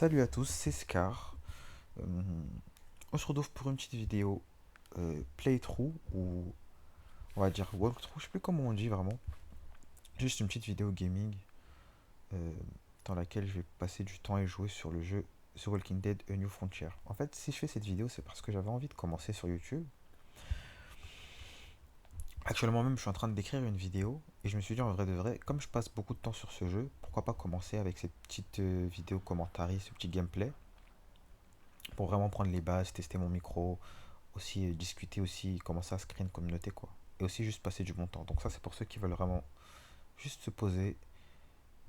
Salut à tous, c'est Scar. Euh, on se retrouve pour une petite vidéo playthrough ou on va dire walkthrough, je sais plus comment on dit vraiment. Juste une petite vidéo gaming euh, dans laquelle je vais passer du temps et jouer sur le jeu The Walking Dead A New Frontier. En fait, si je fais cette vidéo, c'est parce que j'avais envie de commencer sur YouTube. Actuellement même, je suis en train d'écrire une vidéo et je me suis dit en vrai de vrai, comme je passe beaucoup de temps sur ce jeu, pourquoi pas commencer avec cette petite vidéo commentaire, ce petit gameplay pour vraiment prendre les bases, tester mon micro, aussi discuter aussi, commencer à se créer une communauté quoi. Et aussi juste passer du bon temps. Donc ça c'est pour ceux qui veulent vraiment juste se poser,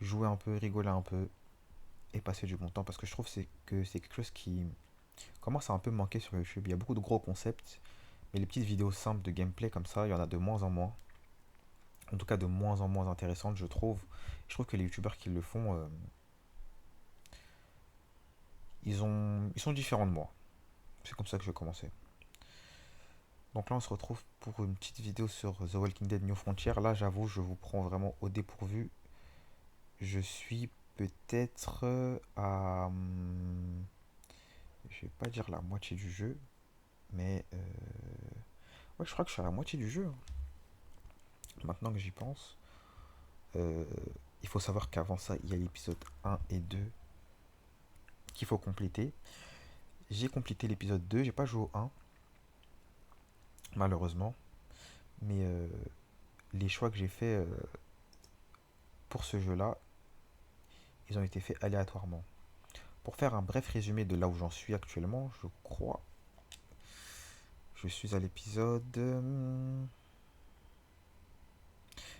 jouer un peu, rigoler un peu et passer du bon temps parce que je trouve que c'est quelque chose qui commence à un peu manquer sur YouTube. Il y a beaucoup de gros concepts, mais les petites vidéos simples de gameplay comme ça, il y en a de moins en moins. En tout cas de moins en moins intéressantes je trouve. Je trouve que les youtubeurs qui le font, ils sont différents de moi. C'est comme ça que je vais commencer. Donc là, on se retrouve pour une petite vidéo sur The Walking Dead New Frontier. Là, j'avoue, je vous prends vraiment au dépourvu. Je suis peut-être à... je vais pas dire la moitié du jeu, mais... ouais, je crois que je suis à la moitié du jeu, hein. Maintenant que j'y pense. Euh, il faut savoir qu'avant ça, il y a l'épisode 1 et 2 qu'il faut compléter. J'ai complété l'épisode 2, j'ai pas joué au 1, malheureusement. Mais les choix que j'ai faits pour ce jeu-là, ils ont été faits aléatoirement. Pour faire un bref résumé de là où j'en suis actuellement, je crois. Je suis à l'épisode.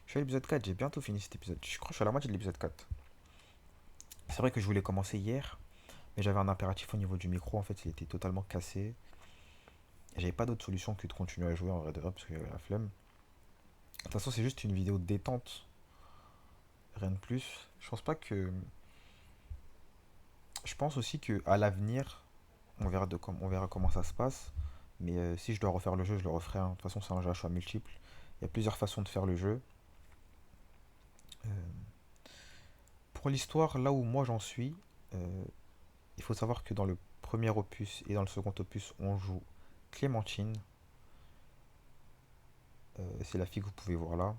Je suis à l'épisode 4, j'ai bientôt fini cet épisode. Je crois que je suis à la moitié de l'épisode 4. C'est vrai que je voulais commencer hier, mais j'avais un impératif au niveau du micro, en fait, il était totalement cassé. J'avais pas d'autre solution que de continuer à jouer en vrai de vrai parce que j'avais la flemme. De toute façon, c'est juste une vidéo de détente, rien de plus. Je pense pas que. Je pense aussi que à l'avenir, on verra comment ça se passe. Mais si je dois refaire le jeu, je le referai, hein. De toute façon, c'est un jeu à choix multiples. Il y a plusieurs façons de faire le jeu. Euh, pour l'histoire, là où moi j'en suis, euh, il faut savoir que dans le premier opus et dans le second opus, on joue Clémentine. C'est la fille que vous pouvez voir là.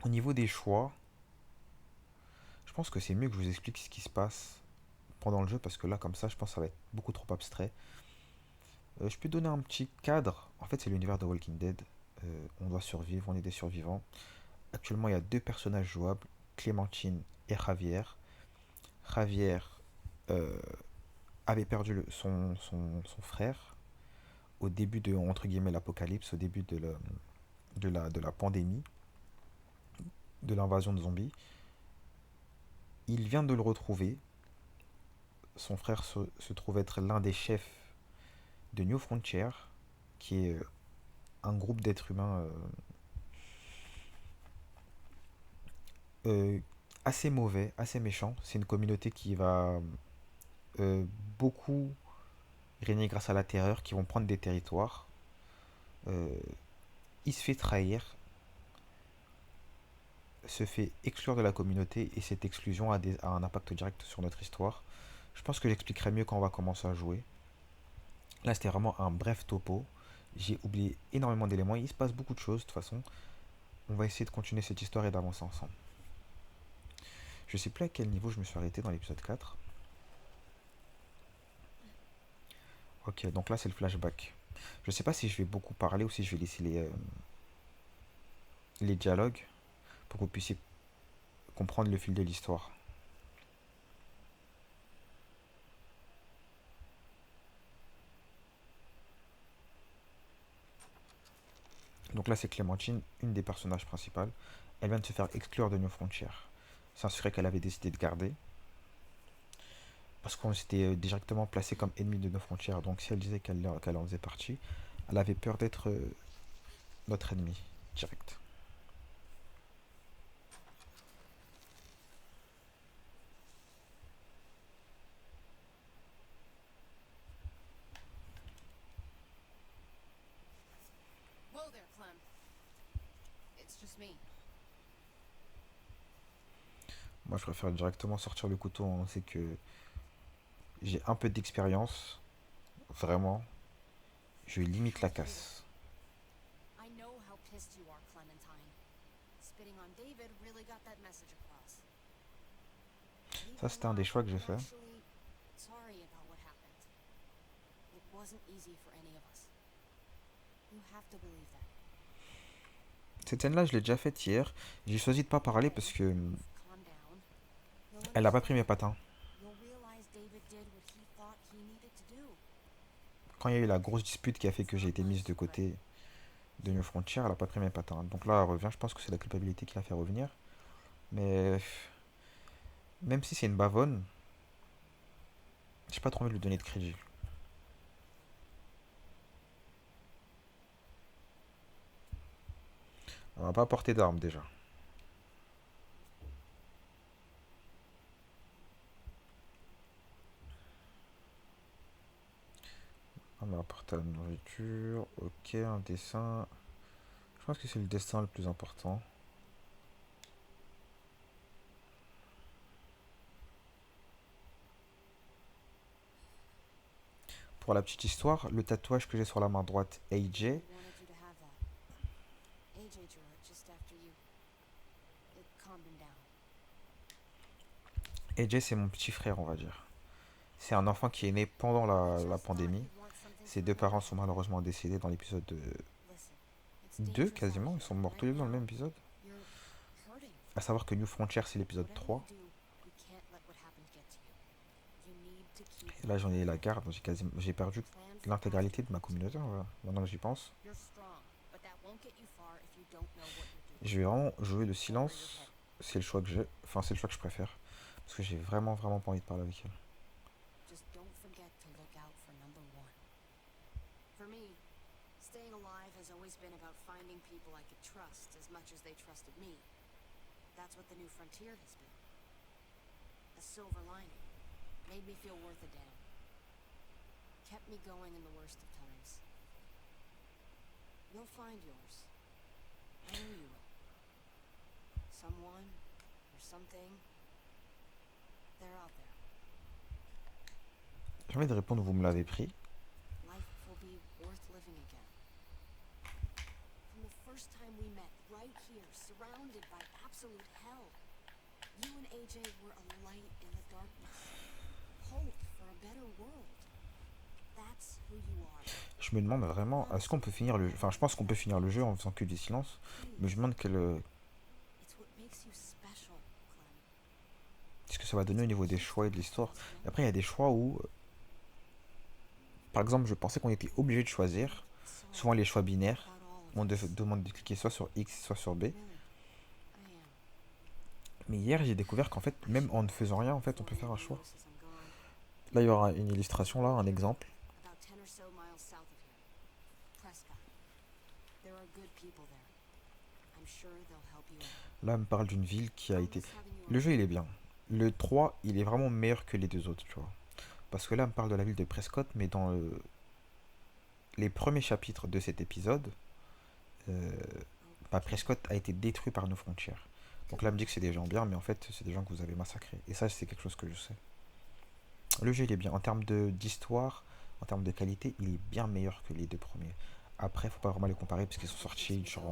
Au niveau des choix, je pense que c'est mieux que je vous explique ce qui se passe pendant le jeu parce que là, comme ça, je pense que ça va être beaucoup trop abstrait. Je peux donner un petit cadre. En fait, c'est l'univers de Walking Dead. On doit survivre, on est des survivants. Actuellement, il y a deux personnages jouables, Clémentine et Javier. Javier euh, avait perdu son frère au début de entre guillemets l'apocalypse, au début de la pandémie, de l'invasion de zombies. Il vient de le retrouver. Son frère se trouve être l'un des chefs de New Frontier, qui est un groupe d'êtres humains euh, assez mauvais, assez méchant. C'est une communauté qui va euh, beaucoup régner grâce à la terreur, qui vont prendre des territoires. Euh, il se fait trahir, se fait exclure de la communauté et cette exclusion a un impact direct sur notre histoire. Je pense que j'expliquerai mieux quand on va commencer à jouer. Là, c'était vraiment un bref topo. J'ai oublié énormément d'éléments. Il se passe beaucoup de choses de toute façon. On va essayer de continuer cette histoire et d'avancer ensemble. Je sais plus à quel niveau je me suis arrêté dans l'épisode 4. Ok, donc là c'est le flashback. Je sais pas si je vais beaucoup parler ou si je vais laisser les dialogues pour que vous puissiez comprendre le fil de l'histoire. Donc là c'est Clémentine, une des personnages principales. Elle vient de se faire exclure de nos frontières. C'est un secret qu'elle avait décidé de garder. Parce qu'on s'était directement placé comme ennemi de nos frontières. Donc si elle disait qu'elle en faisait partie, elle avait peur d'être notre ennemi direct. Whoa there, Clem. It's just me. Moi je préfère directement sortir le couteau, hein. C'est que J'ai un peu d'expérience, vraiment. Je limite la I figured. casse. I know how pissed you are, Clementine. Spitting on David really got that message across. Believe Ça, it or c'était un des not, choix que j'ai you're fait. actually sorry about what happened. It wasn't easy for any of us. You have to believe that. Cette scène-là, je l'ai déjà faite hier. J'ai choisi de pas parler Today, parce que you've calmed down. You'll elle a pas pris mes understand. patins. You'll realize David did what he thought he needed to do. Quand il y a eu la grosse dispute qui a fait It's que j'ai not été mise much, de but côté de you New Frontier, elle a pas pris mes patins. Donc là, elle revient. Je pense que c'est la culpabilité qui l'a fait revenir. Mais même si c'est une bavonne, j'ai pas trop envie de lui donner de crédit. On va pas porter d'armes déjà. On va apporter la nourriture. Ok, un dessin. Je pense que c'est le dessin le plus important. Pour la petite histoire, le tatouage que j'ai sur la main droite, AJ. David wanted you to have that. AJ drew it just after you. It calmed him down. AJ, c'est mon petit frère, on va dire. C'est un enfant qui est né pendant I la just thought pandémie. you'd want something to Ses deux remember parents sont him with. malheureusement décédés dans l'épisode Listen, it's 2 dangerous out quasiment. Ils here, sont and morts tous right les deux dans le même now, épisode. you're hurting À from it. savoir que New Frontier, c'est l'épisode Whatever you 3. do, you can't let what happened get to you. You need to keep Et là, j'en ai moving la forward. garde. J'ai perdu Plan for l'intégralité de ma afterwards. communauté, voilà, maintenant que j'y pense. You're strong, but that won't get you far if you don't know what you're doing Je vais vraiment jouer le or where you're silence. headed. C'est le choix que j'ai. Enfin, c'est le choix que je préfère. Parce que j'ai vraiment, vraiment pas envie de parler avec elle. Just don't forget to look out for number one. For me, staying alive has always been about finding people I could trust as much as they trusted me. That's what the new frontier has been. A silver lining. Made me feel worth a damn. Kept me going in the worst of times. You'll find yours. I know you will. Someone or something. They're out there. J'ai envie de répondre, vous me l'avez pris. Life will be worth living again. From the first time we met, right here, surrounded by absolute hell, you and AJ were a light in the darkness. Hope for a better world. That's who you are. Je me demande vraiment, est-ce qu'on peut finir le jeu. Enfin, je pense qu'on peut finir le jeu en faisant que du silence. Mais je me demande It's what makes you special, Clem. ce que ça va donner au niveau des choix et de l'histoire. Et après, il y a des choix où, par exemple, je pensais qu'on était obligé de choisir. Souvent, les choix binaires, on demande de cliquer soit sur X, soit sur B. Really, I am. Mais hier, j'ai découvert qu'en fait, même en ne faisant rien, en fait, on peut faire un choix. Notices I'm gone. Là, il y aura une illustration, là, un exemple. About 10 or so miles south of here. Prescott. There are good people there. I'm sure they'll help you out. Là, elle me parle d'une ville qui a I'll été... miss having you Le on jeu, il est board. bien. Le 3 il est vraiment meilleur que les deux autres, tu vois. Parce que là, elle me parle de la ville de Prescott, mais dans les premiers chapitres de cet épisode, euh, bah, Prescott a été détruit par nos frontières. Donc là, elle me dit que c'est des gens bien, mais en fait, c'est des gens que vous avez massacrés. Et ça, c'est quelque chose que je sais. Le jeu, il est bien. En termes d'histoire, en termes de qualité, il est bien meilleur que les deux premiers. Après, faut pas vraiment les comparer parce qu'ils sont sortis genre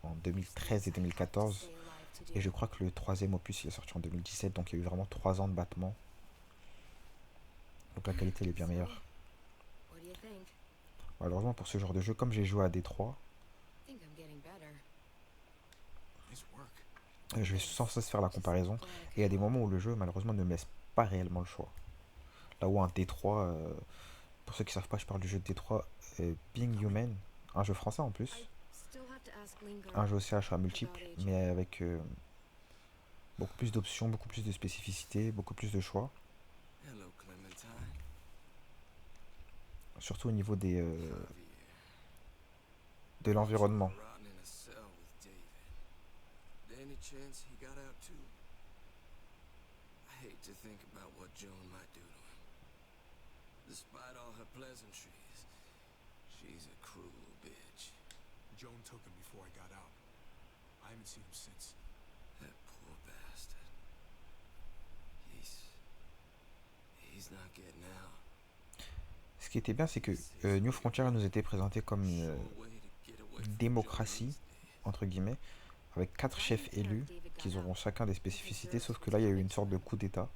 en 2013 et 2014. Et je crois que le troisième opus, il est sorti en 2017. Donc il y a eu vraiment 3 ans de battement. Donc la qualité, elle est bien meilleure. What do you think? Malheureusement, pour ce genre de jeu, comme j'ai joué à D3, Think I'm getting better. Nice work. je vais sans cesse faire la comparaison. Et il y a des moments où le jeu, malheureusement, ne me laisse pas réellement le choix. Là où un D3, pour ceux qui savent pas, je parle du jeu de D3, Being Human, un jeu français en plus. I still have to ask Linger Un jeu au CH à multiples, about AJ. mais avec beaucoup plus d'options, beaucoup plus de spécificités, beaucoup plus de choix. Hello, Clementine. Surtout au niveau Javier. de l'environnement. Rotting in a cell with David. Any chance he got out too? I hate to think about what Joan might do to him. Despite all her pleasantries, she's a cruel bitch. Joan took him before I got out. I haven't seen him since. That poor bastard. He's not getting out. Ce qui était bien, c'est que New Frontier nous était présenté comme une Sure way to get away from Joe démocratie, these days. entre guillemets, avec 4 Why do you chefs care if élus David got qui auront out? chacun des He spécificités, deserves sauf que what's là, il y a eu coming une to sorte de him. coup d'État.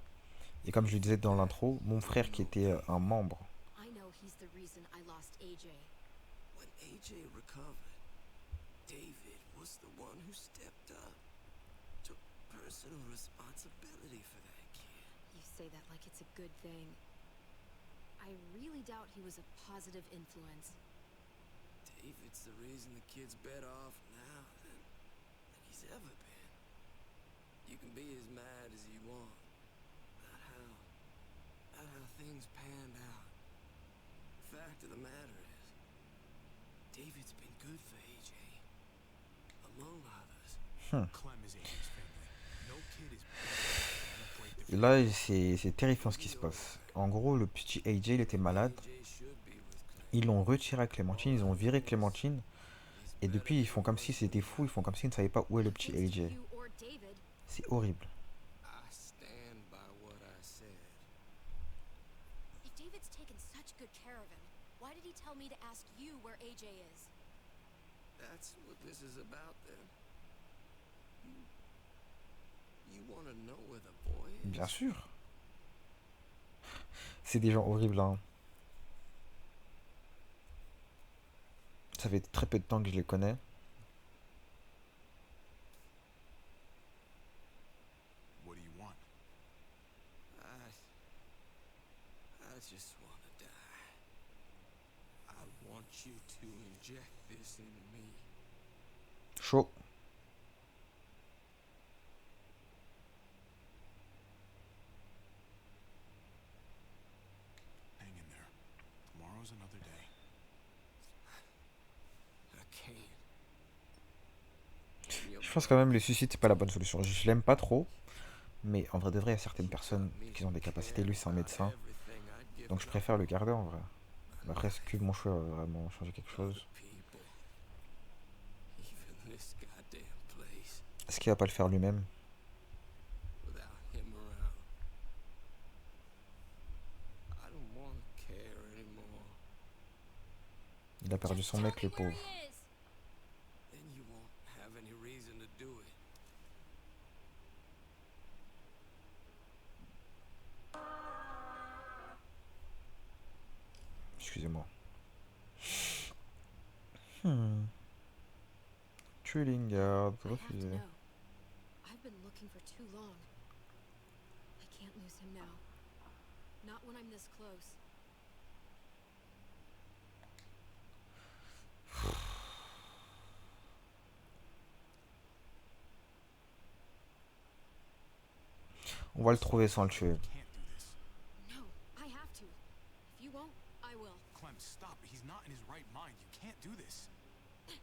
Et If comme you je le disais think dans that, l'intro, mon you frère don't qui know était un David. membre, I know he's the reason I lost AJ. When AJ recovered, David was the one who stepped up, took personal responsibility for that kid. You say that like it's a good thing. I really doubt he was a positive influence. David's the reason the kid's better off now than he's ever been. You can be as mad as you want about how things panned out. The fact of the matter is, David's been good for AJ, among others. Clem is Amy's family. No kid is better off when you break the et là, c'est terrifiant ce qui se passe. En gros, le petit AJ, il était malade. AJ should be with Clem. Ils l'ont retiré à Clémentine, ils ont viré Clémentine. He's Et better depuis, ils than font he comme was si when c'était he fou, ils had font comme me. s'ils ne savaient pas où est le petit Thanks to AJ. you or David. C'est horrible. I stand by what I said. If David's taken such good care of him, why did he tell me to ask you where AJ is? That's what this is about then. You want to know where the boy is? Bien sûr. C'est des gens horribles, hein. Ça fait très peu de temps que je les connais. What do you want? I just want to die. I want you to inject this in me. Chaud. Hang in there. Tomorrow's another day. I can't. Je pense quand même que le suicide, c'est pas la bonne solution. Je l'aime pas trop. Mais en vrai de vrai, il y a certaines personnes qui ont des capacités. Lui, c'est un médecin. Donc je préfère le garder en vrai. Mais après, est-ce que mon choix va vraiment changer quelque chose? Even this goddamn place, Est-ce qu'il va pas le faire lui-même? without him around. I don't want to care anymore. Il a perdu son mec, le pauvre. is. Then you won't have any reason to do it. Excusez-moi. Hmm. Trilingard, I have to refusé. know. I've been looking for too long. I can't lose him now. Not when I'm this close. On va le trouver sans le tuer. You can't do this. No, I have to. If you won't, I will. Clem, stop. He's not in his right mind. You can't do this. Let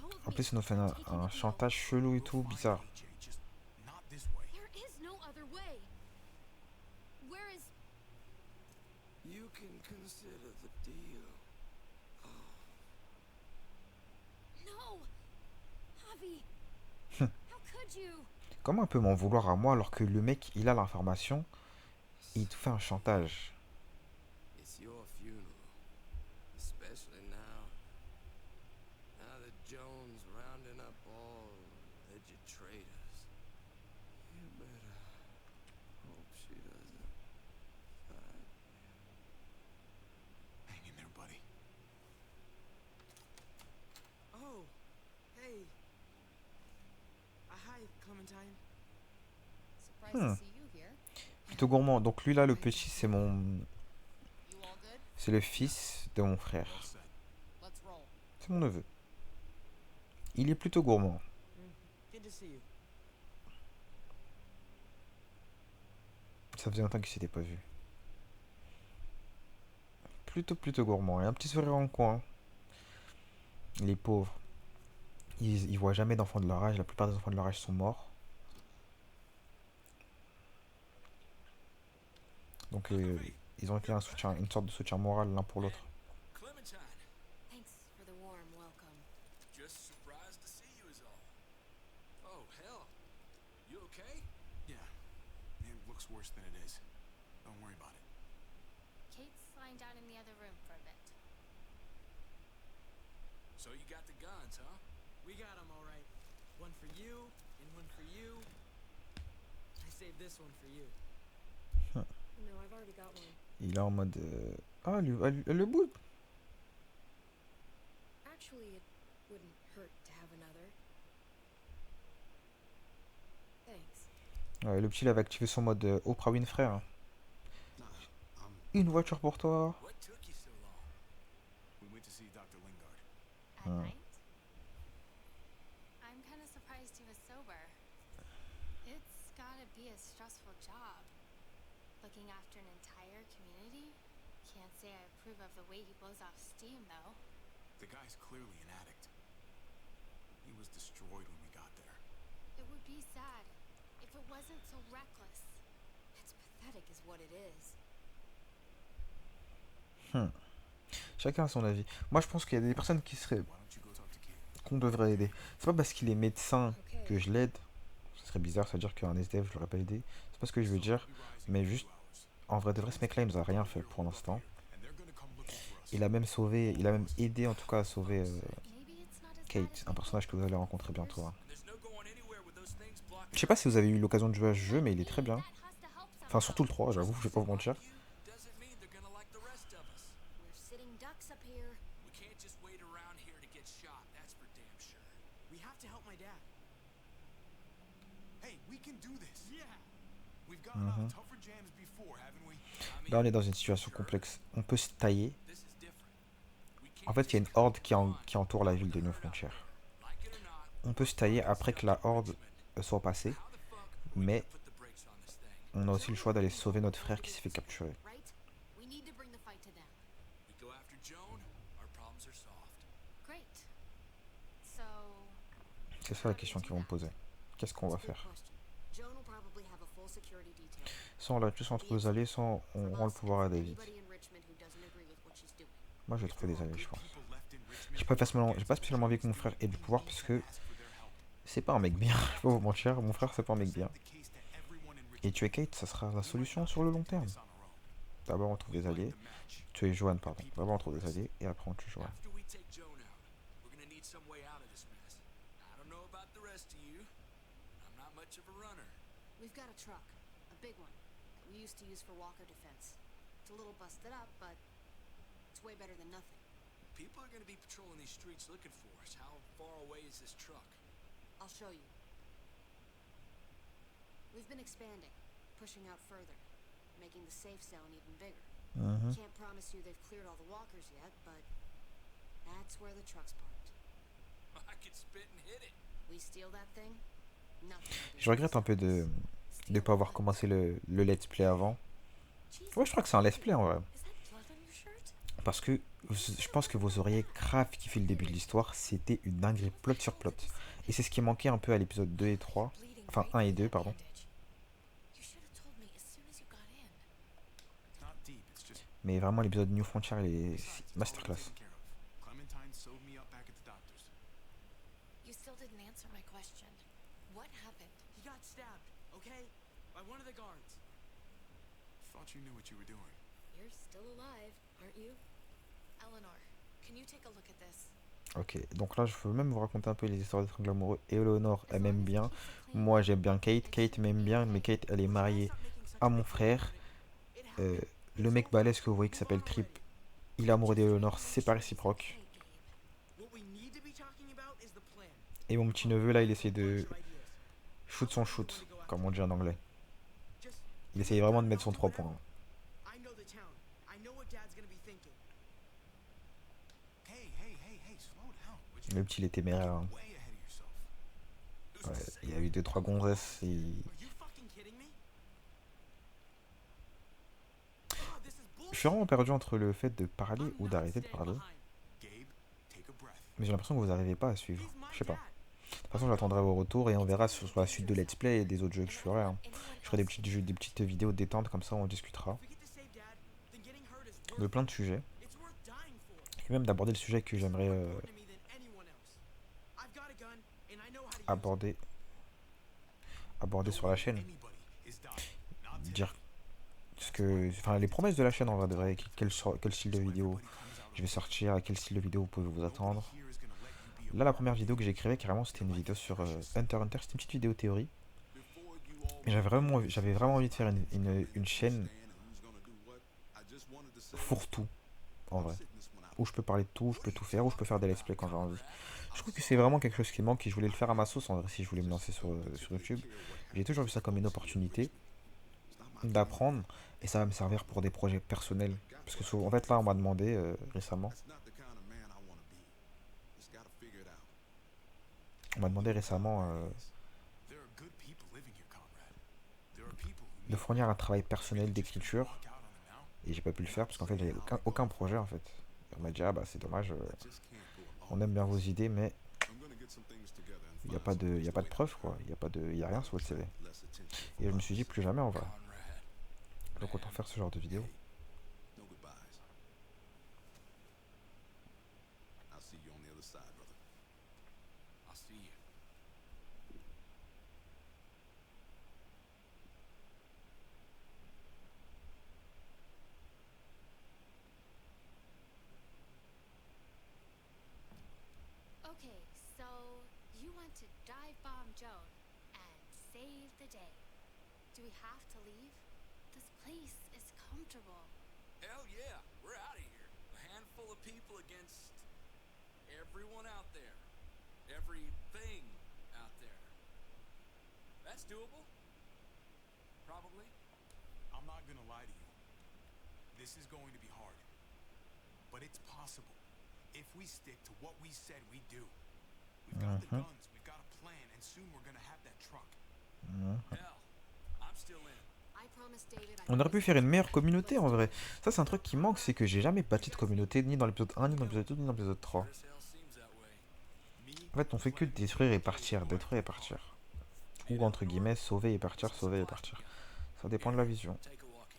go of En me. plus, il nous fait I'm un taking the deal. chantage chelou et We'll tout, find bizarre. AJ, just not this way. There is no other way. Where is... You can consider the deal. No! Javi! How could you? Comment on peut m'en vouloir à moi alors que le mec, il a l'information et il te fait un chantage? It's your funeral, especially now. Now that Joan's rounding up all alleged traitors. You better hope she doesn't find Hang in there, buddy. Oh, hey. Hi, Clementine. Surprised Hmm. to see you here. Plutôt gourmand. Donc lui là, le petit, c'est mon, You all good? c'est le fils de mon frère. Well said. Let's roll. C'est mon neveu. Il est plutôt gourmand. Good to see you. Ça faisait longtemps qu'il s'était pas vu. Plutôt gourmand. Et un petit sourire en coin. Les pauvres. Ils voient jamais d'enfants de leur âge. La plupart des enfants de leur âge sont morts. Donc ils ont été un soutien, une sorte de soutien moral l'un pour l'autre. Clementine, Thanks for the warm welcome. just surprised to see you is all. Oh, hell. You okay? Yeah. It looks worse than it is. Don't worry about it. lying down in the other room for a bit. So you got the guns, huh? We got them all right. One for you, and one for you. I saved this one for you. No, I've already got one. Il est en mode... Ah, le bout. Actually, it wouldn't hurt to have another. Thanks. Ouais, le petit, il avait activé son mode Oprah Winfrey. Hein. Nah, Une voiture pour toi. What took you so long? we went to see Dr. Lingard. At night? I'm kind of surprised he was sober. It's gotta be a stressful job. Looking after an entire community? Can't say I approve of the way he blows off steam, though. The guy's clearly an addict. He was destroyed when we got there. It would be sad if it wasn't so reckless. It's pathetic, is what it is. Chacun a son avis. Moi, je pense qu'il y a des personnes qui seraient... Why don't you go talk to Kate? qu'on devrait aider. C'est pas parce qu'il est médecin Okay. que je l'aide. Ce serait bizarre, ça veut dire qu'un SDF, je l'aurais pas aidé. C'est pas ce que je veux dire. Mais juste, en vrai de vrai, ce mec-là, il nous a rien fait pour l'instant. And they're gonna come looking for us. Il a même sauvé, il a même aidé en tout cas à sauver Maybe it's not as bad Kate, as un personnage que vous allez rencontrer bientôt. Hein. And there's no going anywhere with those things blocking. Je sais pas si vous avez eu l'occasion de jouer à ce jeu, mais il est très bien. that has to help Enfin, somehow. surtout le 3, j'avoue, je vais pas vous mentir. Doesn't mean they're gonna like the rest of us. We're sitting ducks up here. We can't just wait around here to get shot. That's for damn sure. We have to help my dad. Hey, we can do this. Yeah. We've gotten out of tougher jams before, haven't we? Là, on est dans une situation complexe. On peut se tailler. This is different. We can't En fait, il y a une horde qui entoure la ville de New Frontier. like it or not. On peut se tailler après que la horde soit passée. How the fuck Mais put the brakes on this thing? on a aussi le choix d'aller sauver notre frère qui s'est fait capturer. Right? We need to bring the fight to them. We go after Joan, our problems are solved. Great. So, C'est ça la question qu'ils vont me poser. Qu'est-ce qu'on va It's a good faire? question. Joan will probably have a full security detail. Soit on la tue entre deux alliés, soit on rend le pouvoir à David. Anybody in Richmond who doesn't agree with what she's doing. Moi, je vais trouver des alliés, je pense. People left in Richmond J'ai pas spécialement envie que mon frère ait du pouvoir parce que ask for their help. c'est pas un mec bien. Je vais pas vous mentir, mon frère c'est pas un mec bien. The case to everyone in Richmond. Et tuer Kate, ça sera la solution sur le long terme. This on our own. D'abord on trouve des alliés. The match. Tuer Joanne, pardon. D'abord on trouve des alliés et après on tue Joanne. After we take Joan out, we're gonna need some way out of this mess. I don't know about the rest of you. I'm not much of a runner. We've got a truck, a big one, that we used to use for walker defense. It's a little busted up, but it's way better than nothing. People are gonna be patrolling these streets looking for us. How far away is this truck? I'll show you. We've been expanding, pushing out further, making the safe zone even bigger. Can't promise you they've cleared all the walkers yet, but that's where the truck's parked. I could spit and hit it. We steal that thing, nothing will be Je regrette un peu de ne pas avoir commencé le let's play avant. Ouais, je crois que c'est un let's play en vrai. Is that blood on your shirt? Parce que je pense que vous auriez grave kiffé le début de l'histoire. C'était une dinguerie, plot sur plot. Et c'est ce qui manquait un peu à l'épisode 2 et 3. Enfin, 1 et 2, pardon. You should have told me as soon as you got in. It's not deep. It's just Mais vraiment, l'épisode New Frontier, il est besides, it's all masterclass. taken care of. Clementine sewed me up back at the doctor's. you still didn't answer my question. What happened? He got stabbed, okay? By one of the guards. Thought you knew what you were doing. You're still alive, aren't you? Eleanor, can you take a look at this? Ok, donc là, je veux même vous raconter un peu les histoires des triangles amoureux. Eleanor, elle m'aime bien. Moi, j'aime bien Kate. Kate m'aime bien, mais Kate, elle est mariée à mon frère. Le mec balèze que vous voyez qui s'appelle Trip, il est amoureux d'Eleanor, c'est pas réciproque. What we need to be talking about is the plan. Et mon petit neveu là, il essaie de Your ideas. shoot son shoot, comme on dit en anglais. Just Il essaye vraiment de mettre son 3 points. I know the town. I know what Dad's gonna be thinking. Hey, hey, hey, hey, slow down. Would you Le petit, il est téméraire. Hein. way ahead of yourself? Who's Ouais, to say il y a eu 2-3 gonzesses et... Are you fucking kidding me? God, this is Je bullshit. suis vraiment perdu entre le fait de parler ou d'arrêter de parler. Gabe, take a breath. Mais j'ai l'impression que vous n'arrivez pas à suivre. He's my Je sais pas. dad. De toute façon, j'attendrai vos retours et on verra sur la suite de Let's Play et des autres jeux que je ferai. Hein. Je ferai des petites vidéos de détente, comme ça on discutera If we get to save Dad, then getting hurt is de worth plein de sujets. It's worth dying for. Et même d'aborder le sujet que j'aimerais More important to me than anyone else. I've got a gun and I know how to use it. aborder sur la chaîne. Anybody is dying. Not Tim. Dire que, enfin, les promesses de la chaîne en vrai de vrai, quel style de vidéo je vais sortir, à quel style de vidéo vous pouvez vous attendre. Là, la première vidéo que j'écrivais carrément, c'était une vidéo sur Hunter x Hunter, c'était une petite vidéo théorie. Mais j'avais vraiment envie de faire une chaîne fourre-tout, en vrai. Où je peux parler de tout, où je peux tout faire, où je peux faire des let's play quand j'ai envie. Je trouve que c'est vraiment quelque chose qui me manque et je voulais le faire à ma sauce en vrai si je voulais me lancer sur YouTube. J'ai toujours vu ça comme une opportunité d'apprendre et ça va me servir pour des projets personnels. Parce que en fait là on m'a demandé récemment, on m'a demandé récemment de fournir un travail personnel d'écriture et j'ai pas pu le faire parce qu'en fait j'avais aucun projet en fait. Et on m'a dit ah bah c'est dommage, on aime bien vos idées mais il y a pas de preuve quoi, il y a rien sur votre CV. Et je me suis dit plus jamais en vrai. Donc autant faire ce genre de vidéo. I'll see you. Okay, so you want to dive bomb Joan and save the day. Do we have to leave? This place is comfortable. Hell yeah, we're out of here. A handful of people against everyone out there. Everything out there. That's doable. Probably. I'm not gonna lie to you. This is going to be hard. But it's possible. If we stick to what we said we'd do. We've got the guns, we've got a plan, and soon we're gonna have that truck. Hell, I'm still in. I promised David I'd On aurait pu always faire une have meilleure his back. communauté en Let's do vrai. it. Ça c'est un truc qui manque, c'est que j'ai jamais bâti de communauté ni dans l'épisode 1, ni dans l'épisode 2, ni dans l'épisode 3. Sure as hell seems that way. En fait on fait que détruire et partir, détruire et partir. Ou entre guillemets sauver et partir. Ça dépend de la vision. Take a walkie.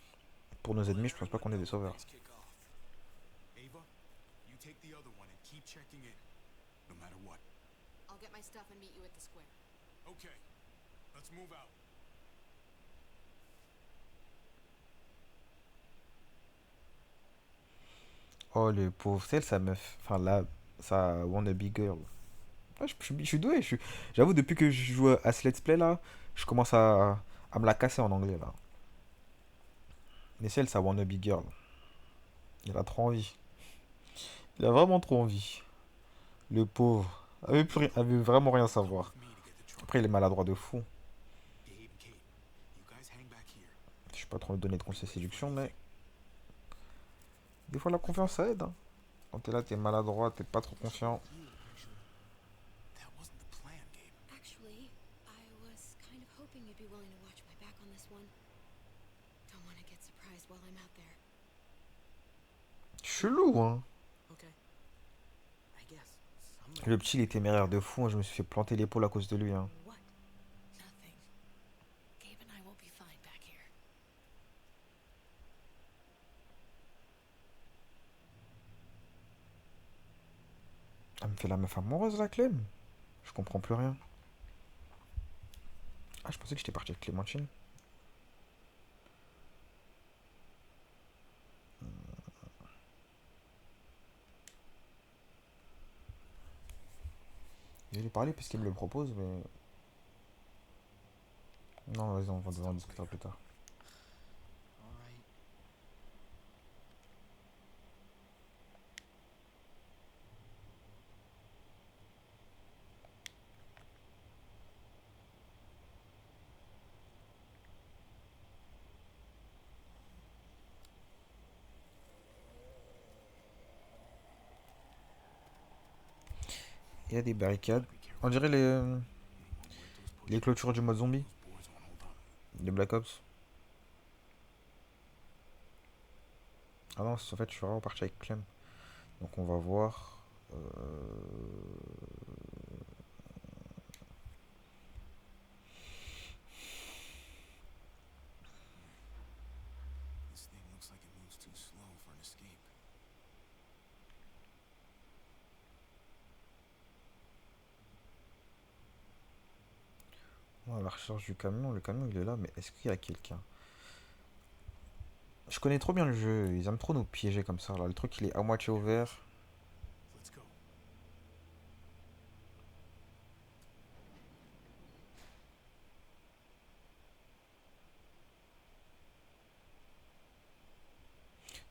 Pour nos ennemis je pense pas qu'on est des sauveurs. Things kick off. Ava, you take the other one and keep checking in. No matter what. I'll get my stuff and meet you at the square. Okay. Let's move out. Oh le pauvre, celle sa meuf. Enfin là, sa wannabe girl. Ouais, je suis doué, j'avoue depuis que je joue à ce let's play là, je commence à me la casser en anglais là. Mais celle sa wannabe girl. Il a trop envie. Il a vraiment trop envie. Le pauvre. Avait vraiment rien à savoir. With me to get the truck. Après il est maladroit de fou. Gabe, Kate, you guys hang back here. Je sais pas trop lui donner de conseils séduction, mais des fois la confiance ça aide. Hein. Quand t'es là, t'es maladroit, t'es pas trop confiant. That wasn't the plan, Gabe. Actually, I was kind of hoping you'd be willing to watch my back on this one. Don't want to get surprised while I'm out there. Chelou, hein. Okay. I guess. Le petit, il est téméraire de fou. Hein. Je me suis fait planter l'épaule à cause de lui. Hein. What? Nothing. Gabe and I will be fine back here. Elle me fait la meuf amoureuse, la Clem. Je comprends plus rien. Ah, je pensais que j'étais parti avec Clémentine. Je vais lui parler puisqu'il me le propose, mais... Non, vas-y, on va devoir en discuter plus tard. Alright. Il y a des barricades. On dirait les clôtures du mode zombie. Boards won't hold on. Les Black Ops. Ah non, en fait, je suis vraiment parti avec Clem. Donc on va voir. This thing looks like it moves too slow for an escape. On va à la recherche du camion. Le camion, il est là, mais est-ce qu'il y a quelqu'un? Je connais trop bien le jeu. Ils aiment trop nous piéger comme ça. Là, le truc, il est à moitié ouvert. Let's go.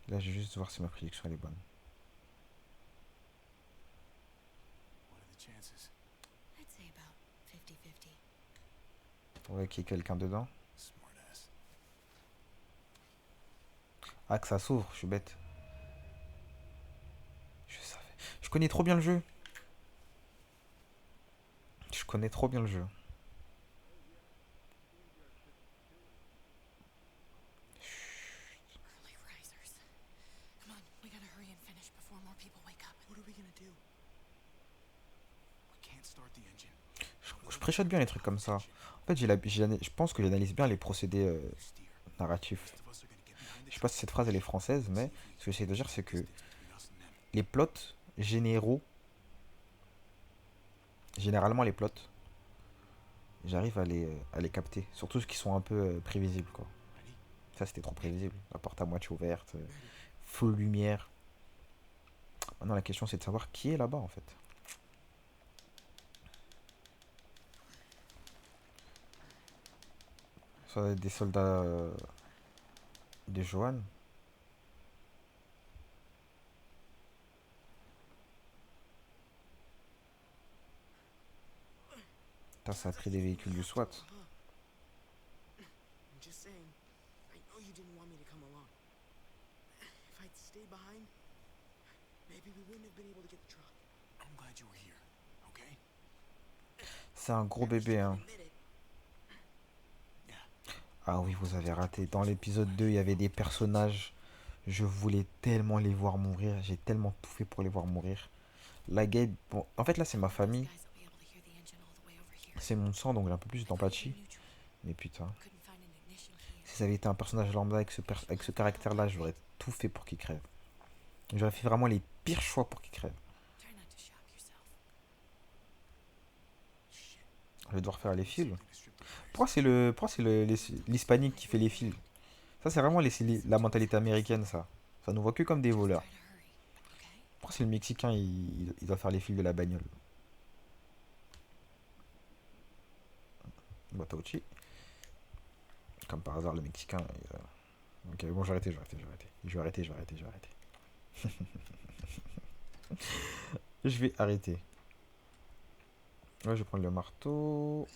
Là, je vais juste voir si ma prédiction elle est bonne. What are the chances? I'd say about 50-50. Ouais, qu'il y ait quelqu'un dedans. Smart ass. Ah, que ça s'ouvre, je suis bête. Je savais. Je connais trop bien le jeu. Je connais trop bien le jeu. Early risers. Come on, we gotta hurry and finish before more people wake up. What are we gonna do? We can't start the engine. Je préchote bien les trucs comme ça. En fait, je pense que j'analyse bien les procédés You steer. narratifs. Most of us are gonna get behind the Je sais pas si truck. cette phrase elle est française, mais See if ce que j'essaie de dire, c'est que distance between us and them. les plots généraux, généralement les plots, j'arrive à les capter. Surtout ceux qui sont un peu prévisibles, quoi. Ready? Ça, c'était trop prévisible. La porte à moitié ouverte, full lumière. Maintenant, la question, c'est de savoir qui est là-bas, en fait. Ça va être des soldats de Johan. Putain, ça a pris des véhicules du SWAT. I'm just saying, I know you didn't want me to come along. If I'd stayed behind, maybe we wouldn't have been able to get the truck. I'm glad you were here. Okay? C'est un gros bébé, hein. Admit it. Ah oui, vous avez raté. Dans l'épisode 2, il y avait des personnages. Je voulais tellement les voir mourir. J'ai tellement tout fait pour les voir mourir. La Gabe, bon, en fait, là, c'est ma These famille. guys will be able to hear the engine all the way over here. C'est mon sang, donc j'ai un peu plus I thought you d'empathie. were neutral. Mais putain. Couldn't find an ignition key. Si ça avait été un personnage lambda avec ce caractère-là, j'aurais tout fait pour qu'il crève. J'aurais fait vraiment les pires choix pour qu'il crève. Try not to shock yourself. Shit. Je vais devoir faire les fils. Something to strip the tires. Pourquoi c'est l'hispanique qui fait les fils? Ça, c'est vraiment la mentalité américaine, ça. Ça nous voit que comme des Just voleurs. try to hurry, okay? Pourquoi c'est le Mexicain, il doit faire les fils de la bagnole? Batauchi. Comme par hasard, le Mexicain. Ok, bon, je vais arrêter, je vais arrêter, je vais arrêter. Je vais arrêter, je vais arrêter, je vais arrêter. Je vais arrêter. Ouais, je vais prendre le marteau.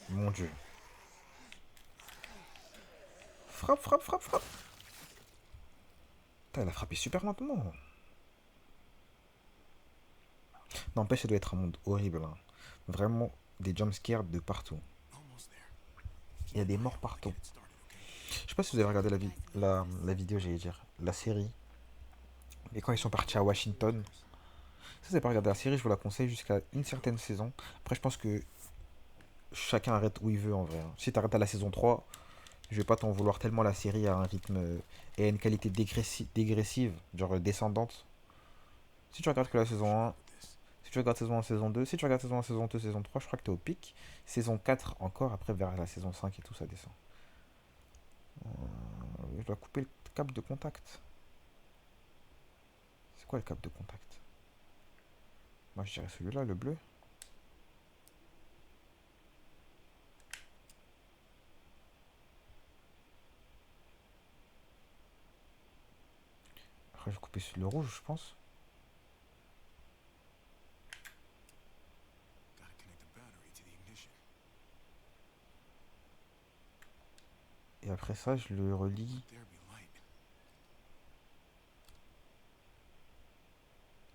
Mon dieu. Frappe, frappe, frappe, frappe. Putain, elle a frappé super lentement. N'empêche, ça doit être un monde horrible, hein. Vraiment, des jumpscares de partout. Almost there. Il y a des morts partout. Get it started, okay? Je sais pas si vous avez regardé la vidéo, j'allais dire, la série. Et quand ils sont partis à Washington. Ça, c'est pas regarder la série, je vous la conseille jusqu'à une certaine saison. Après, je pense que chacun arrête où il veut en vrai, hein. Si t'arrêtes à la saison 3, je vais pas t'en vouloir tellement la série a un rythme et a une qualité dégressive, genre descendante. Si tu regardes que la saison 1, si tu regardes saison 1, saison 2, si tu regardes saison 1, saison 2, saison 3, je crois que t'es au pic. Saison 4 encore, après vers la saison 5 et tout, ça descend. Je dois couper le câble de contact. C'est quoi le câble de contact? Moi je dirais celui-là, le bleu. Après je vais couper le rouge, je pense. Gotta connect the battery to the ignition. Et après ça, je le relie. There be light.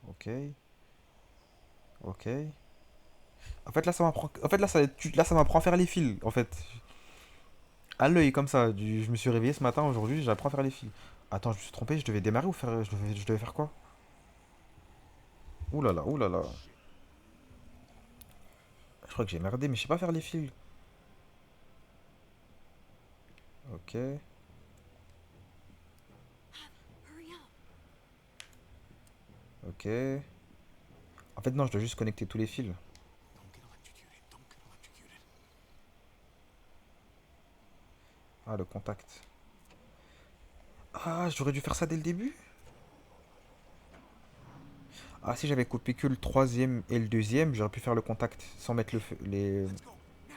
Ok. Ok. En fait là ça m'apprend. En fait là ça m'apprend à faire les fils. En fait. À l'œil comme ça. Je me suis réveillé ce matin aujourd'hui, j'apprends à faire les fils. Attends, je me suis trompé, je devais démarrer ou faire. Je devais faire quoi? Ouh là là, ouh là là. Je crois que j'ai merdé, mais je sais pas faire les fils. Ok. Hurry up. Ok. En fait non, je dois juste connecter tous les fils. Don't get electrocuted. Don't get electrocuted. Ah, le contact. Ah, j'aurais dû faire ça dès le début. Ah, si j'avais coupé que le troisième et le deuxième, j'aurais pu faire le contact sans mettre le feu, les... Let's go now.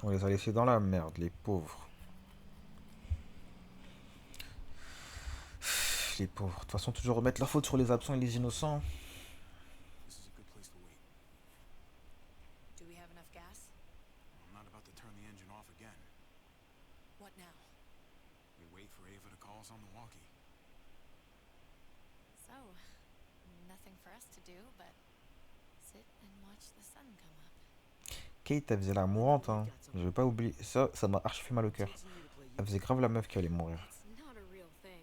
On les a laissés dans la merde, les pauvres. Les pauvres. De toute façon, toujours remettre la faute sur les absents et les innocents. This is a good place to wait. Do we have enough gas? I'm not about to turn the engine off again. What now? We wait for Ava to call us on the walkie. So, nothing for us to do but sit and watch the sun come up. Kate, elle faisait la mourante, hein. Je vais pas oublier. Ça m'a archi fait mal au cœur. Elle faisait grave la meuf qui allait mourir. It's not a real thing.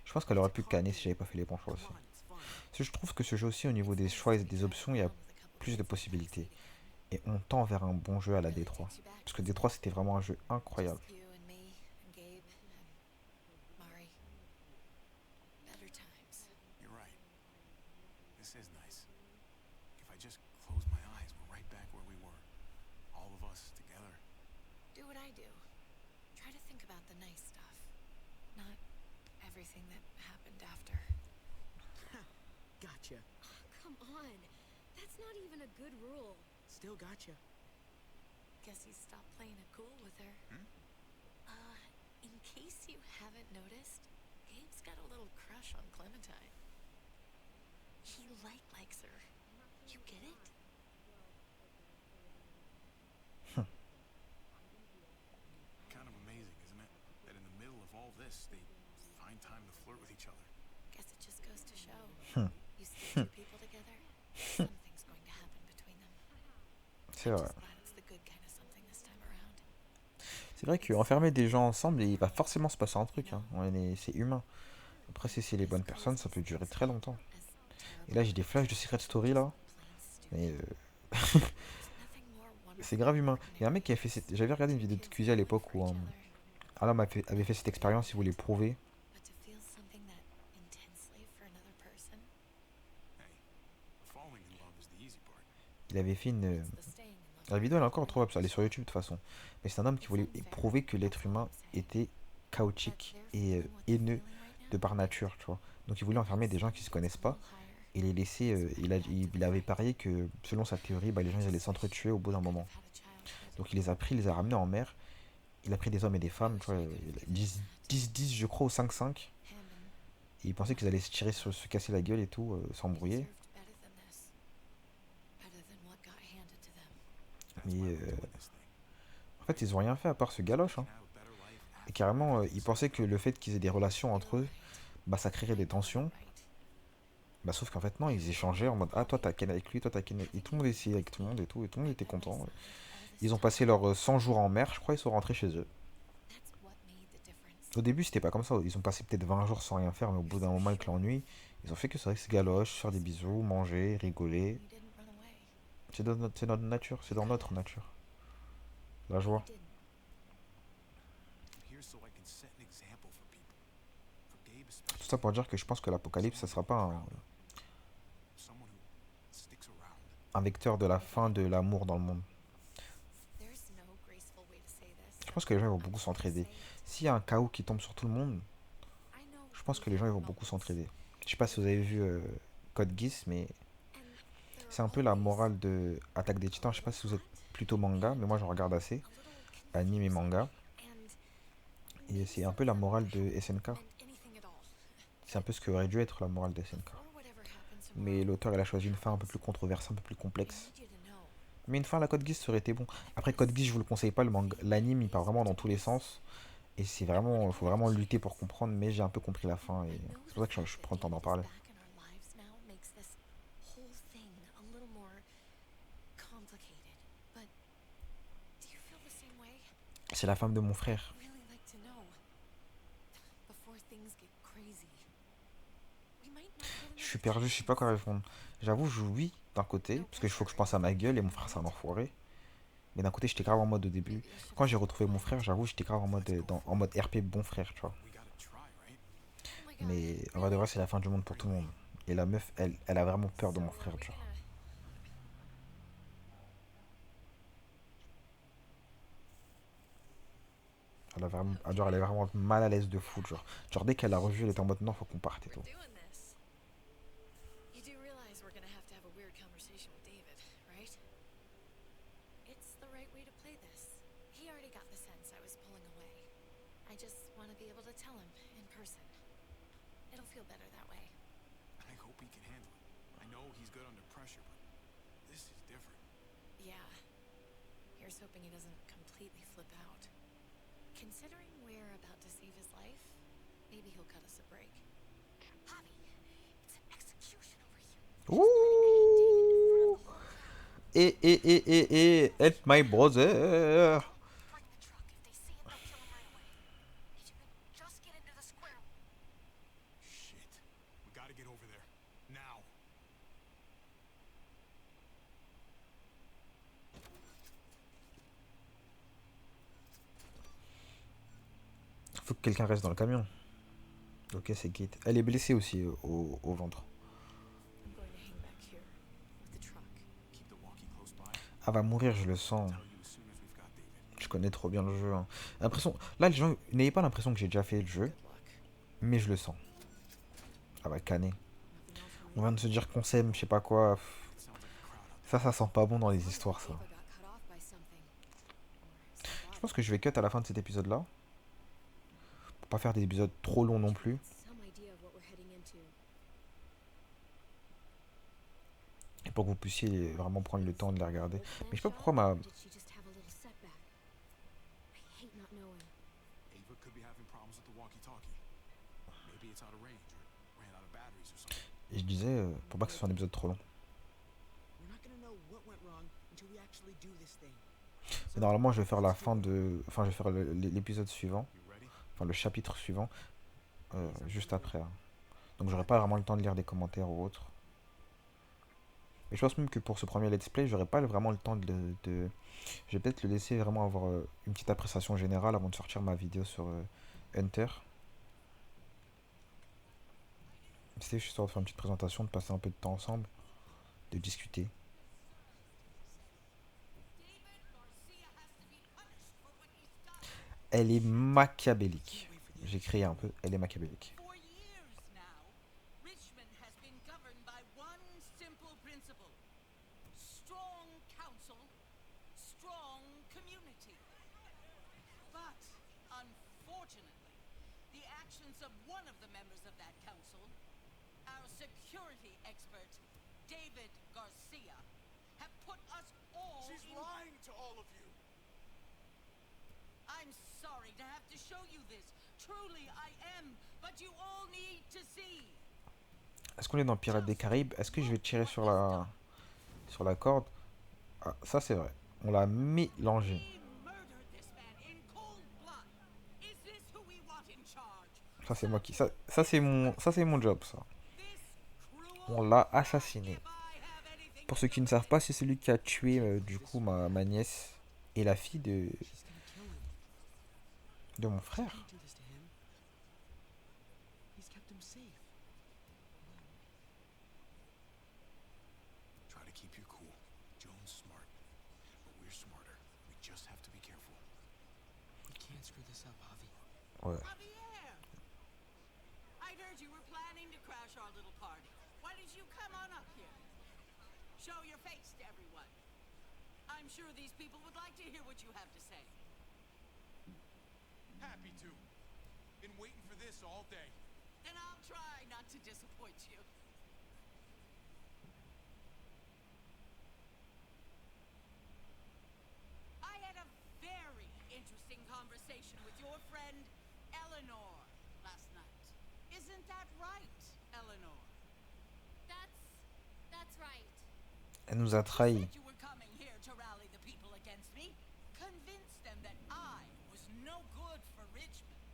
Je pense qu'elle aurait pu canner si j'avais pas fait les bons choix aussi. Come on, it's fun. Parce que je trouve que ce jeu aussi, au niveau des choix et des options, il y a plus de possibilités. Et on tend vers un bon jeu à la D3. Parce que D3, c'était vraiment un jeu incroyable. You and me and Gabe and Mari. Better times. You're right. This is nice. If I just close my eyes, we're right back where we were. All of us together. Do what I do. Try to think about the nice stuff. Not everything that happened after. Gotcha. Come on. That's not even a good rule. Still gotcha. Guess he stopped playing it cool with her. Hmm? In case you haven't noticed, Gabe's got a little crush on Clementine. He likes her. You get it? Kind of amazing, isn't it? That in the middle of all this, they find time to flirt with each other. Guess it just goes to show. Hmm. You stick two people together, something's going to happen between them. C'est I'm vrai. just glad it's the good kind of something this time around. C'est vrai qu'enfermer des gens ensemble, il va forcément se passer un truc. Hein. C'est humain. Après, si c'est les bonnes personnes, ça peut durer très longtemps. As Et là, j'ai des flashs de Secret Story, là. Mais nothing more c'est wonderful grave humain. than Il y a un mec qui a fait cette... J'avais regardé une vidéo de QZ à l'époque où Alam avait fait cette expérience, il voulait prouver. But to feel something that intensely for another person, Hey, falling in love is the easy part. Il avait fait une... it's the staying in love. La vidéo, elle est encore trouvable, elle est sur YouTube de toute façon. Mais c'est un homme qui voulait prouver que l'être humain était chaotique et haineux de par nature, tu vois. Donc il voulait enfermer des gens qui se connaissent pas et les laisser... il avait parié que, selon sa théorie, bah, les gens ils allaient s'entretuer au bout d'un moment. Donc il les a pris, il les a ramenés en mer. Il a pris des hommes et des femmes, tu vois, 10 je crois, ou 5-5. Et il pensait qu'ils allaient se tirer, se casser la gueule et tout, s'embrouiller. Mais This thing. en fait, ils ont rien fait à part se galoche. Hein. Have a better life Et carrément, ils pensaient que le fait qu'ils aient des relations entre eux, bah ça créerait des tensions. Bah sauf qu'en fait non, ils échangeaient en mode ah toi t'as ken avec lui, toi t'as ken avec... Et tout le monde essayait avec tout le monde et tout le monde était content. Ils ont passé leurs 100 jours en mer, je crois, ils sont rentrés chez eux. Au début c'était pas comme ça, ils ont passé peut-être 20 jours sans rien faire, mais au bout d'un moment avec l'ennui, ils ont fait que ça se galoche, faire des bisous, manger, rigoler. C'est notre nature, c'est dans notre nature. La joie. I'm here so I can set an example for people. For Gabe especially. Tout ça pour dire que je pense que l'apocalypse, ça sera pas Someone who sticks around. un vecteur de la fin de l'amour dans le monde. Je pense que les gens ils vont beaucoup s'entraider. S'il y a un chaos qui tombe sur tout le monde, je pense que les gens ils vont beaucoup s'entraider. Je sais pas si vous avez vu Code Geass, mais c'est un peu la morale de Attaque des Titans. Je sais pas si vous êtes plutôt manga, mais moi j'en regarde assez. Anime et manga. Et c'est un peu la morale de SNK. C'est un peu ce que aurait dû être la morale de SNK. Mais l'auteur il a choisi une fin un peu plus controversée, un peu plus complexe. Mais une fin à la Code Geass ça aurait été bon. Après Code Geass je vous le conseille pas, l'anime il part vraiment dans tous les sens. Et c'est vraiment, faut vraiment lutter pour comprendre, mais j'ai un peu compris la fin et c'est pour ça que je prends le temps d'en parler. C'est la femme de mon frère. Je suis perdu, je sais pas quoi répondre. J'avoue, je oui d'un côté, parce qu'il faut que je pense à ma gueule et mon frère c'est un enfoiré. Mais d'un côté, j'étais grave en mode au début. Quand j'ai retrouvé mon frère, j'avoue, j'étais grave en mode, en mode RP bon frère, tu vois. We gotta try, right? Mais en vrai de vrai, c'est la fin du monde pour tout le monde. Et la meuf, elle a vraiment peur de mon frère, genre. Elle est vraiment mal à l'aise de fou, genre. Genre, dès qu'elle l'a revu, elle était en mode non, faut qu'on parte et We're tout. doing this. You do realize we're gonna have to have a weird conversation with David, right? It's the right way to play this. He already got the sense I was pulling away. I just want to be able to tell him in person. It'll feel better that way. I hope he can handle it. I know he's good under pressure, but this is different. Yeah. Here's hoping he doesn't completely flip out. Considering we're about to save his life, maybe he'll cut us a break. Javi, it's an execution over here. Ouh! It's my brother! Bring the truck. If they see it, they'll kill him right away. If you could just get into the square. Shit. We gotta get over there. Now. Faut que quelqu'un reste dans le camion. Ok, c'est Kate. Elle est blessée aussi au ventre. I'm going to hang back here with the truck. Keep the walkie close by. Elle va mourir, je le sens. Tell you as soon as we've got David. Je connais trop bien le jeu. Hein. L'impression... Là, les gens n'ayez pas l'impression que j'ai déjà fait le jeu, Good luck. mais je le sens. Elle va canner. Nothing else from On vient de se dire qu'on s'aime, je sais pas quoi. It sounds like a crowd out Ça sent pas bon dans les histoires, ça. Ava got cut off by something. Or Je pense que je vais cut à la fin de cet épisode-là. Pour pas faire des épisodes trop longs non plus. some idea of what we're heading into. Et pour que vous puissiez vraiment prendre le temps de les regarder. Mais je sais pas pourquoi ma... Did she just have a little setback? I hate not knowing. Ava could be having problems with the walkie-talkie. Maybe it's out of range or ran out of batteries or something. Et je disais, pour pas que ce soit un épisode trop long. We're not gonna know what went wrong until we actually do this thing. Mais normalement, je vais faire la fin de... Enfin, je vais faire l'épisode suivant. You ready? Enfin, le chapitre suivant. Juste après. Hein. Donc, j'aurai pas vraiment le temps de lire des commentaires ou autre. Et je pense même que pour ce premier let's play, j'aurai pas vraiment le temps de... Je vais peut-être le laisser vraiment avoir une petite appréciation générale avant de sortir ma vidéo sur Hunter. C'était juste histoire de faire une petite présentation, de passer un peu de temps ensemble, de discuter. Elle est machiavélique. J'ai créé un peu, elle est machiavélique. For years now, Richmond has been governed by one simple principle: strong council, strong community. But, unfortunately, the actions of one of the members of that council, our security expert, David Garcia, have put us all She's in... lying to all of you. I'm sorry to have to show you this. Truly, I am. But you all need to see. Est-ce qu'on est dans Pirates des Caraïbes? Est-ce que je vais tirer sur la corde? Ah, ça c'est vrai. On l'a mélangé. We murdered this man in cold blood. Is this who we want in charge? Ça c'est moi qui... Ça c'est mon job, ça. This cruel... On l'a assassiné. If I have anything Pour ceux qui ne savent pas, c'est celui qui a tué du coup ma nièce et la fille She's gonna kill him. de mon frère. Don't do this to him. He's kept him safe. Try to keep your cool. Joan's smart, but we're smarter. We just have to be careful. We can't screw this up, Javi. Ouais. Javier! I'd heard you were planning to crash our little party. Why did you come on up here? Show your face to everyone. I'm sure these people would like to hear what you have to say. Happy to. Been waiting for this all day. Then I'll try not to disappoint you. I had a very interesting conversation with your friend Eleanor last night. Isn't that right, Eleanor? That's right. Elle nous a trahis. You said you were coming here to rally the people against me, convince them that I was no good for Richmond.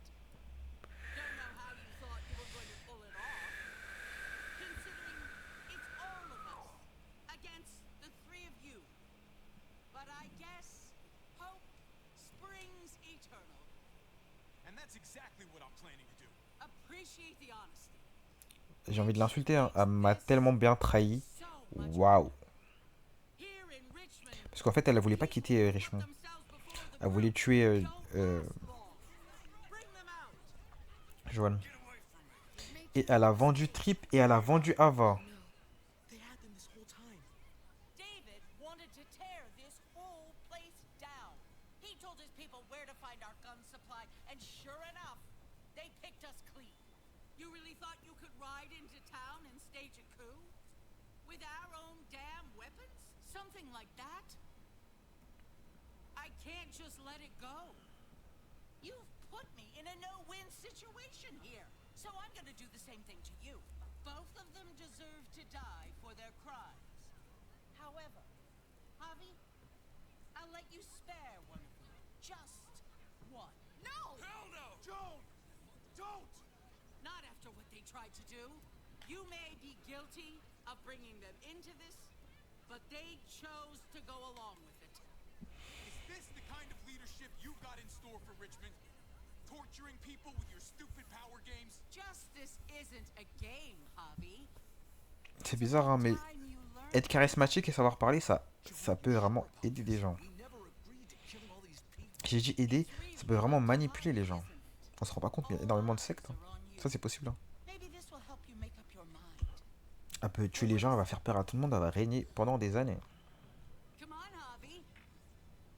Don't know how you thought you were going to pull it off, considering it's all of us against the three of you. But I guess hope springs eternal. And that's exactly what I'm planning to do. Appreciate appreciate the honesty. J'ai envie de l'insulter, hein. Elle m'a tellement bien trahi. So much Waouh. here in Richmond. Parce qu'en fait, elle voulait pas quitter Richmond. Themselves before the Elle voulait tuer don't last long. Bring them out. Joanne. Get away from me. Et elle a vendu Trip et elle a vendu Ava. No, they had them this whole time. David wanted to tear this whole place down. He told his people where to find our gun supply, and sure enough, they picked us clean. You really thought you could ride into town and stage a coup? With our own damn weapons? Something like that? I can't just let it go. You've put me in a no-win situation here, so I'm gonna do the same thing to you. Both of them deserve to die for their crimes. However, Javi, I'll let you spare one of them. Just one. No! Hell no! Joan! Don't! Not after what they tried to do. You may be guilty of bringing them into this, but they chose to go along with it. Is this the kind of leadership you got in store for Richmond? Torturing people with your stupid power games? Justice isn't a game, Javi. C'est bizarre, hein, mais Time you learn. être charismatique et savoir parler, ça peut vraiment aider des gens. We never agreed to killing all these people. J'ai dit aider, ça peut vraiment manipuler les gens. On se rend pas compte, mais il y a énormément de sectes, hein. Ça, c'est possible, hein. Maybe this will help you make up your mind. Elle peut tuer les gens, elle va faire peur à tout le monde, elle va régner pendant des années. Come on, Javi.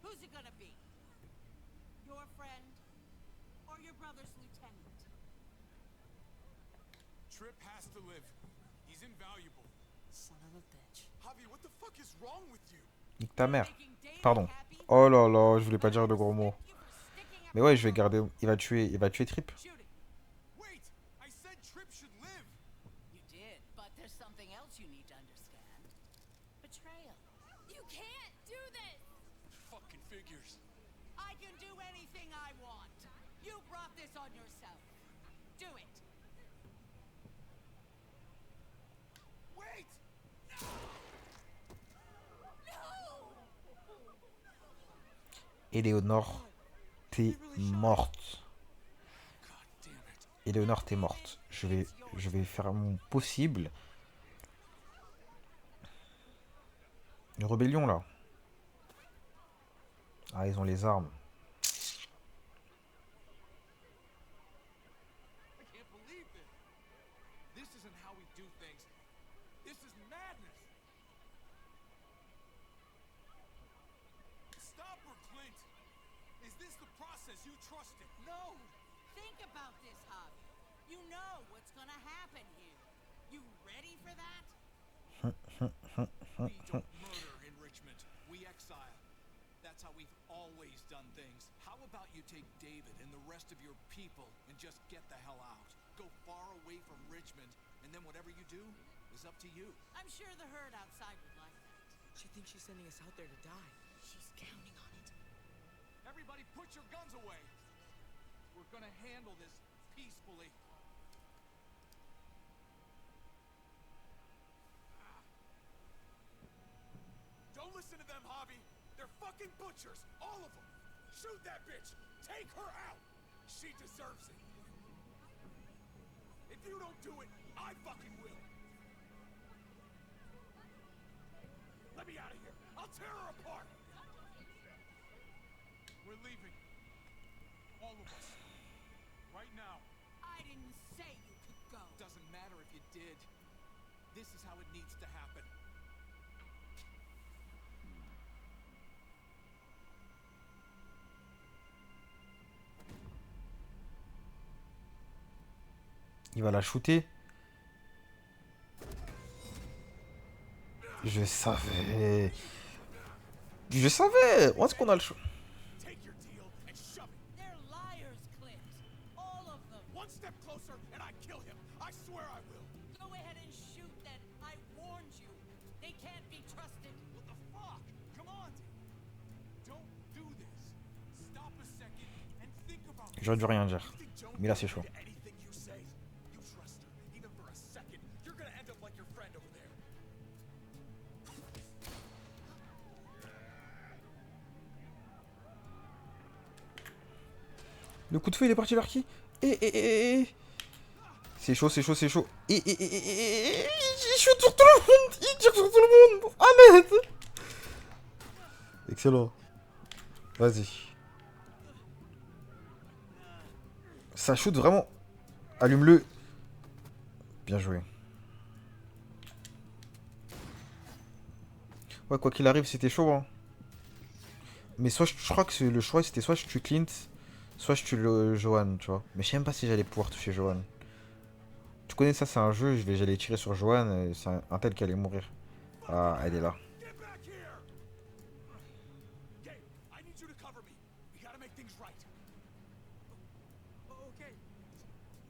Who's it gonna be? Your friend or your brother's lieutenant? Trip has to live. He's invaluable. Son of a bitch. Javi, what the fuck is wrong with you? Nique ta mère. Making David Pardon. happy? Oh là là, je voulais pas dire de gros mots. Thank you for sticking up Mais ouais, for je vais us. garder. Il va tuer Trip. Shoot it. Wait! I said Trip should live! You did, but there's something else you need to understand. Betrayal. You can't do this! Fucking figures. I can do anything I want. You brought this on yourself. Do it. Wait! Éléonore, t'es morte. God damn it. Éléonore, t'es morte. Je vais faire mon possible. Une rébellion là. Ah, ils ont les armes. I can't believe this. This isn't how we do things. This is madness. Stop her, Clint. Is this the process you trusted? No. Think about this, Javi. You know what's gonna happen here. You ready for that? We don't murder in Richmond. We exile. That's how we've always done things. How about you take David and the rest of your people and just get the hell out? Go far away from Richmond, and then whatever you do is up to you. I'm sure the herd outside would like that. She thinks she's sending us out there to die. She's counting on it. Everybody put your guns away. We're gonna handle this peacefully. Don't listen to them, Javi. They're fucking butchers, all of them. Shoot that bitch. Take her out. She deserves it. If you don't do it, I fucking will. Let me out of here. I'll tear her apart. We're leaving. All of us. Right now. I didn't say you could go. Doesn't matter if you did. This is how it needs to happen. Il va la shooter. Je savais. Je savais. Où est-ce qu'on a le choix? Take your deal and shove it. They're liars, Clint. All of them. One step closer and I kill him. I swear I will. Go ahead and shoot then. I warned you. They can't be trusted. What the fuck? Come on. Don't do this. Stop a second and think about it. J'aurais dû rien dire. You think Joan Mais là, will c'est chaud. do anything you say? You trust her, even for a second. You're gonna end up like your friend over there. Le coup de feu, il est parti vers qui? Eh. C'est chaud, c'est chaud, c'est chaud. Il shoot sur tout le monde. Il tire sur tout le monde. Arrête. Excellent. Vas-y. Ça shoot vraiment. Allume-le. Bien joué. Ouais, quoi qu'il arrive, c'était chaud. Hein. Mais soit je crois que le choix c'était soit je tue Clint, soit je tue le Johan, tu vois. Mais je sais même pas si j'allais pouvoir toucher Johan. Tu connais ça, c'est un jeu, j'allais tirer sur Johan, et c'est un tel qui allait mourir. Ah, elle est là. Get back here! Gabe, I need you to cover me. We gotta make things right. Okay.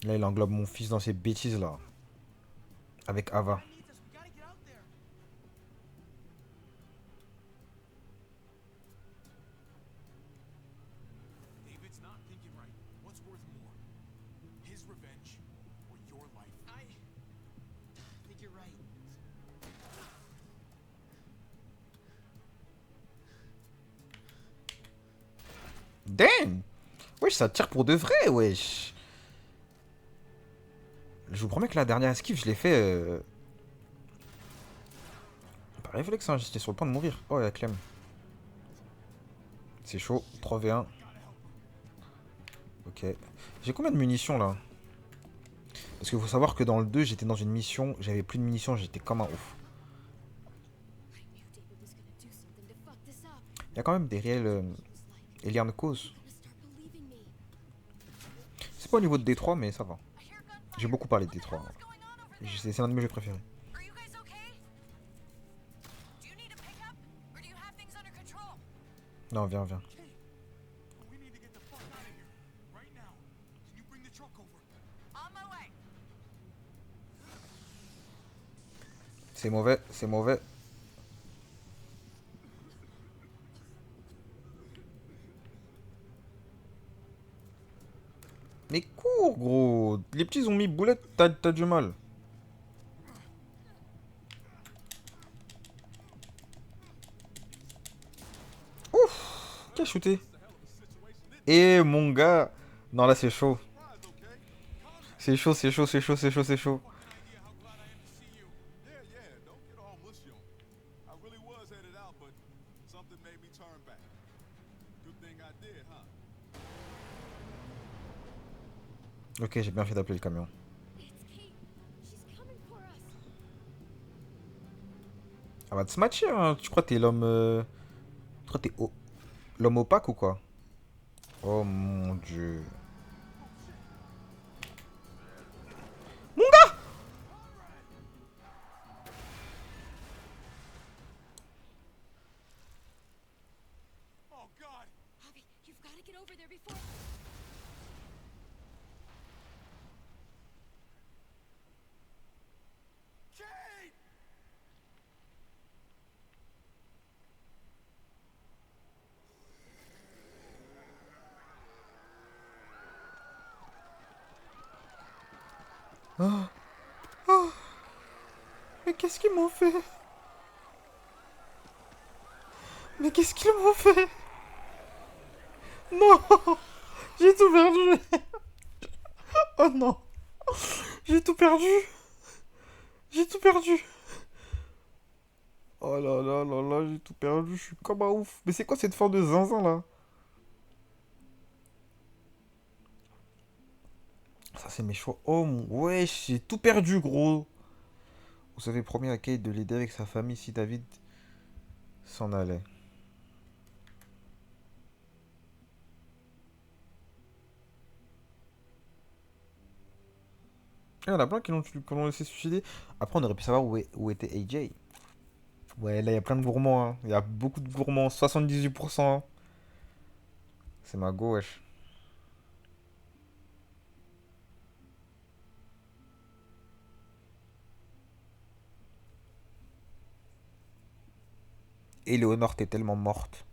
Là, il englobe mon fils dans ses bêtises là. Avec Ava. Needs us. We gotta get out there. David's not thinking right. What's worth more? His revenge or your life? I think you're right. Damn! Wesh, ça tire pour de vrai, wesh. Je vous promets que la dernière esquive, je l'ai fait. Par réflexe, hein, j'étais sur le point de mourir. Oh, il y a Clem. C'est chaud, 3v1. Ok. J'ai combien de munitions là? Parce qu'il faut savoir que dans le 2, j'étais dans une mission, j'avais plus de munitions, j'étais comme un ouf. Il y a quand même des réels liens de cause. C'est pas au niveau de D3, mais ça va. J'ai beaucoup parlé de D3. C'est l'un de mes jeux préférés. Are you guys okay? Do you need a pickup? Or do you have things under control? Non, viens, viens. We need to get the fuck out of here. Right now. Can you bring the truck over? On my way. C'est mauvais, c'est mauvais. Mais cours, gros. Les petits ont mis boulette, t'as du mal. Ouf, qui a shooté? Eh, mon gars. Non, là, c'est chaud. C'est chaud, c'est chaud, c'est chaud, c'est chaud, c'est chaud. Idea how glad I am to see you. Yeah, don't get all mushy on me. I really was headed out, but something made me turn back. Good thing I did, huh? Ok, j'ai bien fait d'appeler le camion. Elle va te smatcher, hein. Tu crois que t'es l'homme... Tu crois que t'es l'homme opaque ou quoi? Oh mon dieu. Mon gars! Oh, God! Javi, you've got to get over there before. Kate! Mais qu'est-ce qu'ils m'ont fait? Mais qu'est-ce qu'ils m'ont fait? Non! J'ai tout perdu! Oh non! J'ai tout perdu! J'ai tout perdu! Oh là là là là, j'ai tout perdu, je suis comme un ouf. Mais c'est quoi cette forme de zinzin là? Ça c'est mes choix. Oh mon... Wesh, j'ai tout perdu gros. Vous avez promis à Kate de l'aider avec sa famille si David s'en allait. Il y en a plein qui l'ont laissé suicider. Après, on aurait pu savoir où était AJ. Ouais, là, il y a plein de gourmands. Hein. Il y a beaucoup de gourmands. 78%. Hein. C'est ma go, wesh. Éléonore, t'es tellement morte.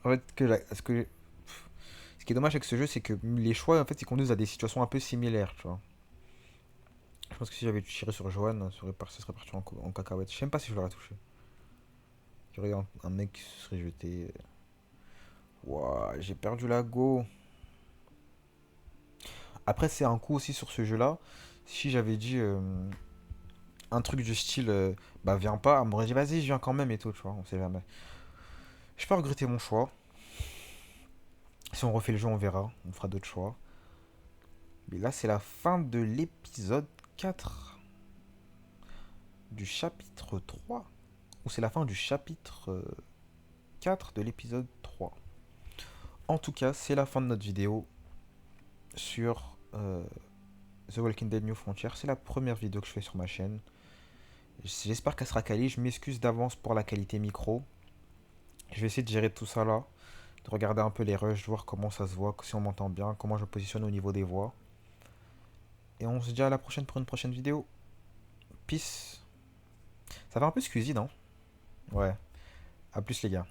En fait, ce qui est dommage avec ce jeu, c'est que les choix, en fait, ils conduisent à des situations un peu similaires, tu vois. Je pense que si j'avais tiré sur Johan, ça serait parti en cacahuète. Je sais même pas si je l'aurais touché. Il y aurait un mec qui se serait jeté. Ouah, j'ai perdu la go. Après, c'est un coup aussi sur ce jeu-là. Si j'avais dit un truc du style, bah viens pas, elle m'aurait dit vas-y, je viens quand même et tout, tu vois, on sait jamais. Je peux regretter mon choix. Si on refait le jeu, on verra, on fera d'autres choix. Mais là, c'est la fin de l'épisode 4 du chapitre 3. Ou c'est la fin du chapitre 4 de l'épisode 3. En tout cas, c'est la fin de notre vidéo sur The Walking Dead New Frontier. C'est la première vidéo que je fais sur ma chaîne. J'espère qu'elle sera quali. Je m'excuse d'avance pour la qualité micro. Je vais essayer de gérer tout ça là. De regarder un peu les rushs, de voir comment ça se voit, si on m'entend bien, comment je me positionne au niveau des voix. Et on se dit à la prochaine pour une prochaine vidéo. Peace. Ça va un peu squeezie, non? Ouais. A plus les gars.